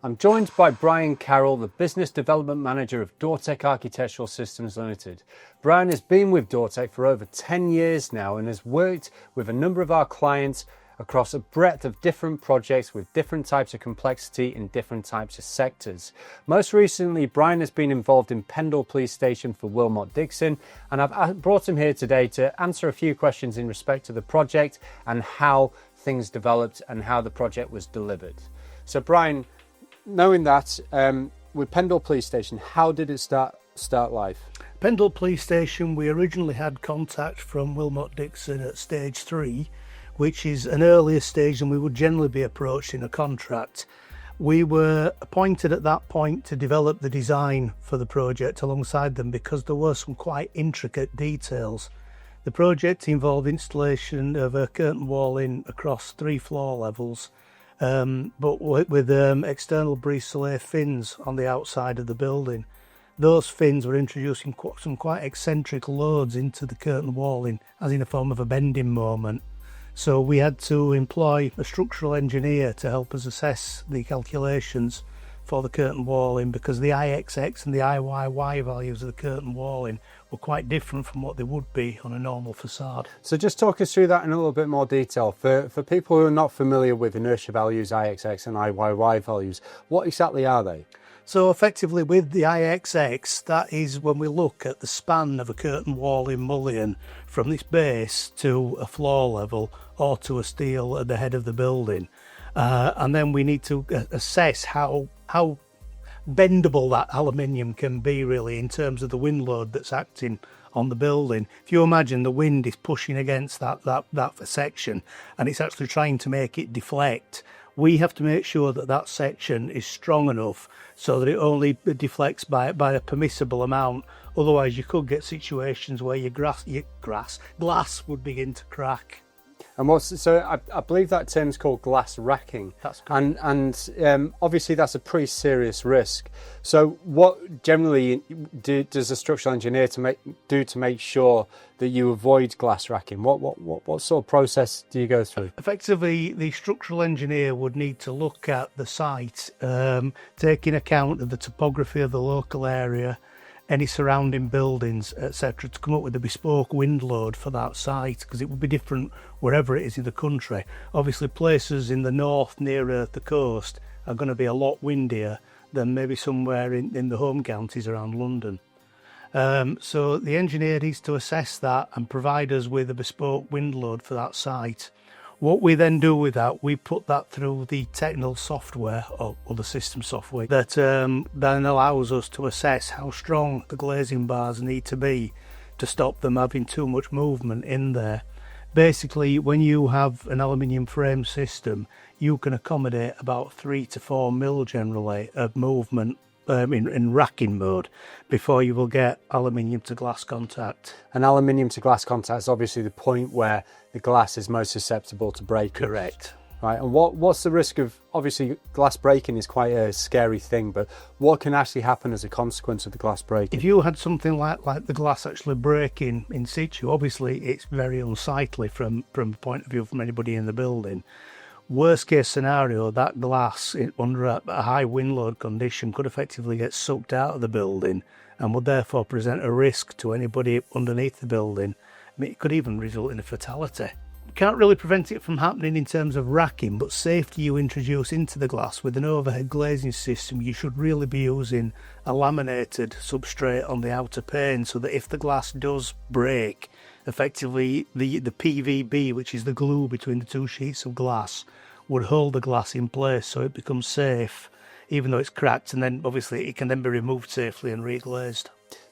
I'm joined by Brian Carroll, the Business Development Manager of Dortech Architectural Systems Limited. Brian has been with Dortech for over 10 years now and has worked with a number of our clients across a breadth of different projects with different types of complexity in different types of sectors. Most recently, Brian has been involved in Pendle Police Station for Wilmot Dixon, and I've brought him here today to answer a few questions in respect to the project and how things developed and how the project was delivered. So Brian, knowing that, with Pendle Police Station, how did it start life? Pendle Police Station, we originally had contact from Wilmot Dixon at stage 3, which is an earlier stage than we would generally be approached in a contract. We were appointed at that point to develop the design for the project alongside them because there were some quite intricate details. The project involved installation of a curtain walling across 3 floor levels, but with external brise-soleil fins on the outside of the building. Those fins were introducing some quite eccentric loads into the curtain walling, as in a form of a bending moment. So we had to employ a structural engineer to help us assess the calculations for the curtain walling, because the IXX and the IYY values of the curtain walling were quite different from what they would be on a normal facade. So just talk us through that in a little bit more detail. For people who are not familiar with inertia values, IXX and IYY values, what exactly are they? So effectively with the IXX, that is when we look at the span of a curtain walling mullion from this base to a floor level or to a steel at the head of the building. And then we need to assess how bendable that aluminium can be, really, in terms of the wind load that's acting on the building. If you imagine the wind is pushing against that section and it's actually trying to make it deflect, we have to make sure that that section is strong enough so that it only deflects by a permissible amount. Otherwise you could get situations where your glass would begin to crack. And I believe that term is called glass racking. That's correct. And obviously that's a pretty serious risk. So what generally does a structural engineer do to make sure that you avoid glass racking? What sort of process do you go through? Effectively, the structural engineer would need to look at the site, taking account of the topography of the local area, any surrounding buildings, etc., to come up with a bespoke wind load for that site, because it would be different wherever it is in the country. Obviously places in the north nearer the coast are going to be a lot windier than maybe somewhere in the home counties around London. So the engineer needs to assess that and provide us with a bespoke wind load for that site. What we then do with that, we put that through the technical software or the system software that then allows us to assess how strong the glazing bars need to be to stop them having too much movement in there. Basically, when you have an aluminium frame system, you can accommodate about 3 to 4 mil generally of movement in racking mode before you will get aluminium to glass contact. And aluminium to glass contact is obviously the point where the glass is most susceptible to break. Correct. Right, and what's the risk of, obviously glass breaking is quite a scary thing, but what can actually happen as a consequence of the glass breaking? If you had something like the glass actually breaking in situ, obviously it's very unsightly from a point of view from anybody in the building. Worst case scenario, that glass under a high wind load condition could effectively get sucked out of the building and would therefore present a risk to anybody underneath the building. I mean, it could even result in a fatality. You can't really prevent it from happening in terms of racking, but safety you introduce into the glass with an overhead glazing system, you should really be using a laminated substrate on the outer pane so that if the glass does break, effectively the PVB, which is the glue between the 2 sheets of glass, would hold the glass in place so it becomes safe even though it's cracked, and then obviously it can then be removed safely and reglazed.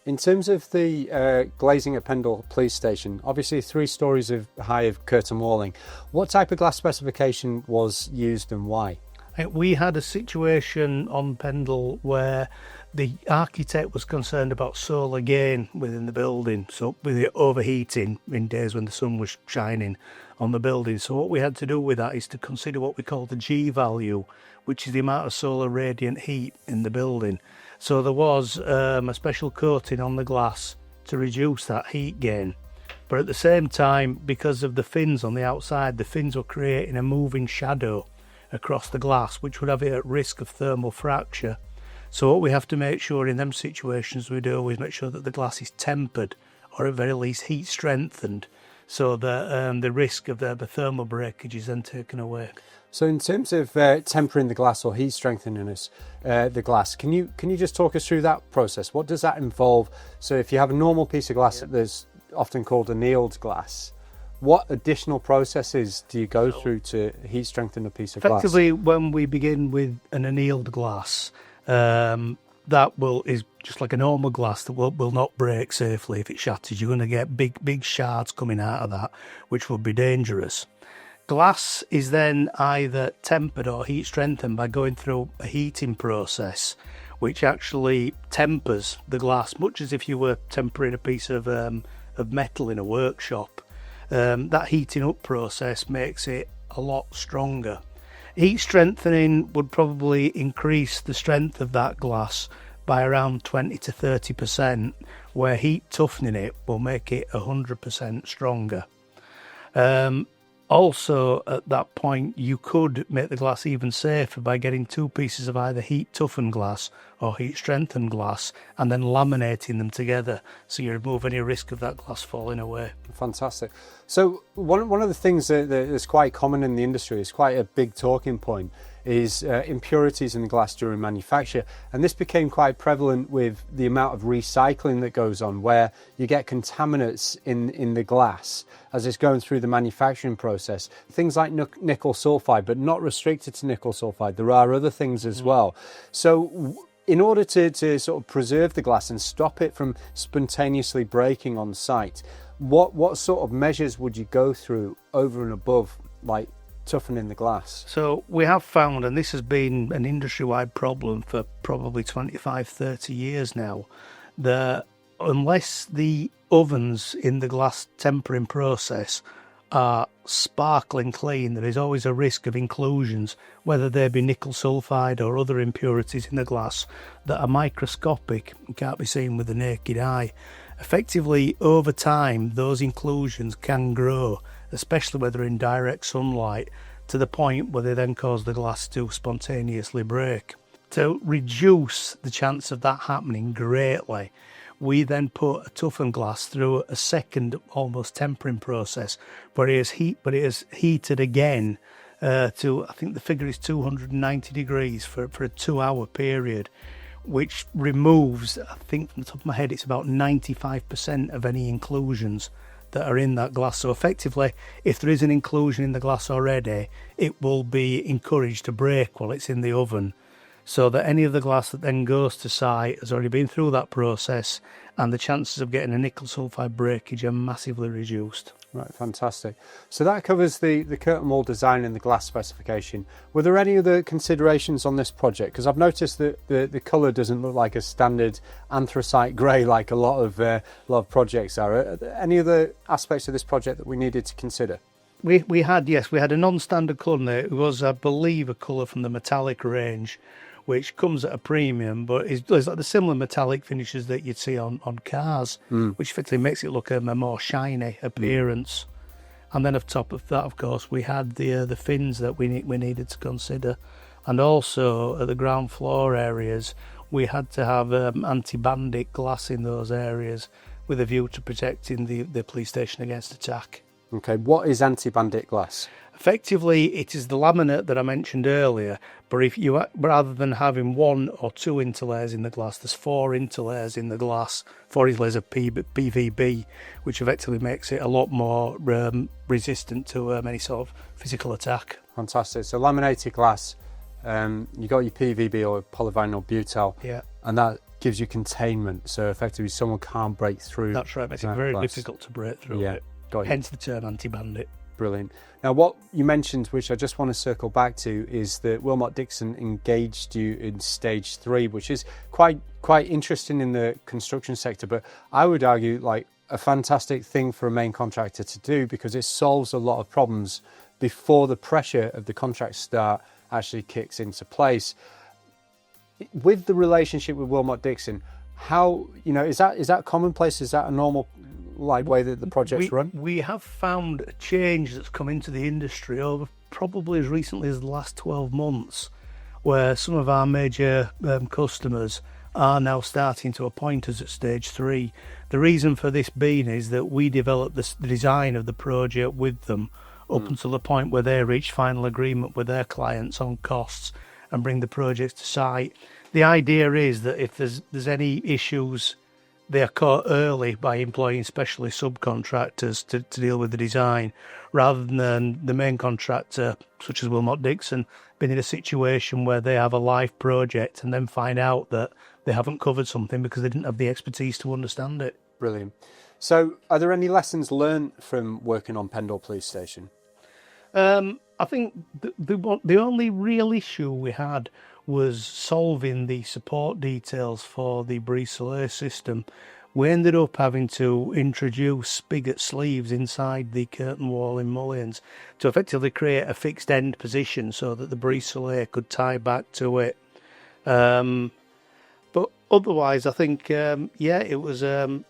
In terms of the glazing at Pendle Police Station, obviously 3 stories high of curtain walling. What type of glass specification was used and why? We had a situation on Pendle where the architect was concerned about solar gain within the building, so with it overheating in days when the sun was shining on the building. So what we had to do with that is to consider what we call the G value, which is the amount of solar radiant heat in the building. So there was a special coating on the glass to reduce that heat gain. But at the same time, because of the fins on the outside, the fins were creating a moving shadow across the glass, which would have it at risk of thermal fracture. So what we have to make sure in them situations we do is make sure that the glass is tempered, or at very least heat strengthened, so that the risk of the thermal breakage is then taken away. So in terms of tempering the glass or heat strengthening the glass, can you just talk us through that process? What does that involve? So if you have a normal piece of glass that there's often called annealed glass, what additional processes do you go through to heat strengthen a piece of glass? Effectively, when we begin with an annealed glass, is just like a normal glass that will not break safely. If it shatters, you're going to get big shards coming out of that, which would be dangerous. Glass is then either tempered or heat strengthened by going through a heating process, which actually tempers the glass, much as if you were tempering a piece of metal in a workshop. That heating up process makes it a lot stronger. Heat strengthening would probably increase the strength of that glass by around 20 to 30%, where heat toughening it will make it 100% stronger. Also, at that point, you could make the glass even safer by getting two pieces of either heat toughened glass or heat strengthened glass and then laminating them together, so you remove any risk of that glass falling away. Fantastic. So one of the things that is quite common in the industry, is quite a big talking point, is impurities in the glass during manufacture, and this became quite prevalent with the amount of recycling that goes on, where you get contaminants in the glass as it's going through the manufacturing process. Things like nickel sulfide, but not restricted to nickel sulfide. There are other things as well. So in order to sort of preserve the glass and stop it from spontaneously breaking on site, what sort of measures would you go through over and above like toughening the glass? So we have found, and this has been an industry-wide problem for probably 25-30 years now, that unless the ovens in the glass tempering process are sparkling clean, there is always a risk of inclusions, whether they be nickel sulfide or other impurities in the glass that are microscopic and can't be seen with the naked eye. Effectively, over time, those inclusions can grow, especially where they're in direct sunlight, to the point where they then cause the glass to spontaneously break. To reduce the chance of that happening greatly, we then put a toughened glass through a second almost tempering process, where it is heated again to, I think the figure is 290 degrees for a 2-hour period, which removes, I think from the top of my head, it's about 95% of any inclusions that are in that glass. So effectively, if there is an inclusion in the glass already, it will be encouraged to break while it's in the oven, so that any of the glass that then goes to site has already been through that process, and the chances of getting a nickel sulfide breakage are massively reduced. Right, fantastic. So that covers the curtain wall design and the glass specification. Were there any other considerations on this project? Because I've noticed that the colour doesn't look like a standard anthracite grey like a lot of projects are. Are there any other aspects of this project that we needed to consider? We had a non-standard colour. It was, I believe, a colour from the metallic range, which comes at a premium, but it's like the similar metallic finishes that you'd see on cars, which effectively makes it look a more shiny appearance. And then on top of that, of course, we had the fins that we needed to consider, and also at the ground floor areas, we had to have anti-bandit glass in those areas with a view to protecting the police station against attack. Okay, what is anti-bandit glass? Effectively, it is the laminate that I mentioned earlier, but if you, rather than having one or two interlayers in the glass, there's 4 interlayers in the glass, 4 interlayers of PVB, which effectively makes it a lot more resistant to any sort of physical attack. Fantastic. So laminated glass, you got your PVB or polyvinyl butyl, Yeah, and that gives you containment. So effectively, someone can't break through. that's right. Makes it very difficult to break through it. Got you. Hence the term anti-bandit. Brilliant. Now, what you mentioned, which I just want to circle back to, is that Wilmot Dixon engaged you in stage 3, which is quite interesting in the construction sector, but I would argue like a fantastic thing for a main contractor to do, because it solves a lot of problems before the pressure of the contract start actually kicks into place. With the relationship with Wilmot Dixon, how, is that commonplace? Is that a normal way that the project's run? We have found a change that's come into the industry over probably as recently as the last 12 months, where some of our major customers are now starting to appoint us at stage 3. The reason for this being is that we developed the design of the project with them up until the point where they reach final agreement with their clients on costs and bring the projects to site. The idea is that if there's any issues, they are caught early by employing specialist subcontractors to deal with the design, rather than the main contractor, such as Wilmot Dixon, being in a situation where they have a live project and then find out that they haven't covered something because they didn't have the expertise to understand it. Brilliant. So are there any lessons learned from working on Pendle Police Station? I think the only real issue we had was solving the support details for the brise-soleil system. We ended up having to introduce spigot sleeves inside the curtain wall in mullions to effectively create a fixed end position so that the brise-soleil could tie back to it. But otherwise, I think, it was a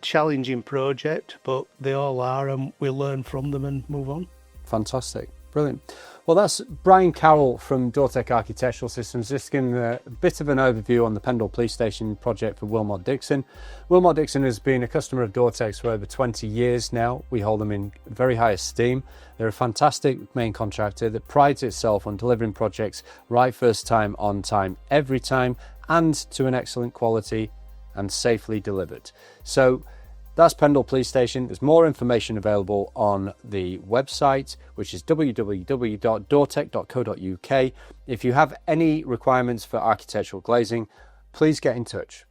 challenging project, but they all are, and we'll learn from them and move on. Fantastic. Brilliant. Well, that's Brian Carroll from Dortech Architectural Systems, just giving a bit of an overview on the Pendle Police Station project for Wilmot Dixon. Wilmot Dixon has been a customer of Dortech's for over 20 years now. We hold them in very high esteem. They're a fantastic main contractor that prides itself on delivering projects right first time, on time, every time, and to an excellent quality and safely delivered. So that's Pendle Police Station. There's more information available on the website, which is www.dortech.co.uk. If you have any requirements for architectural glazing, please get in touch.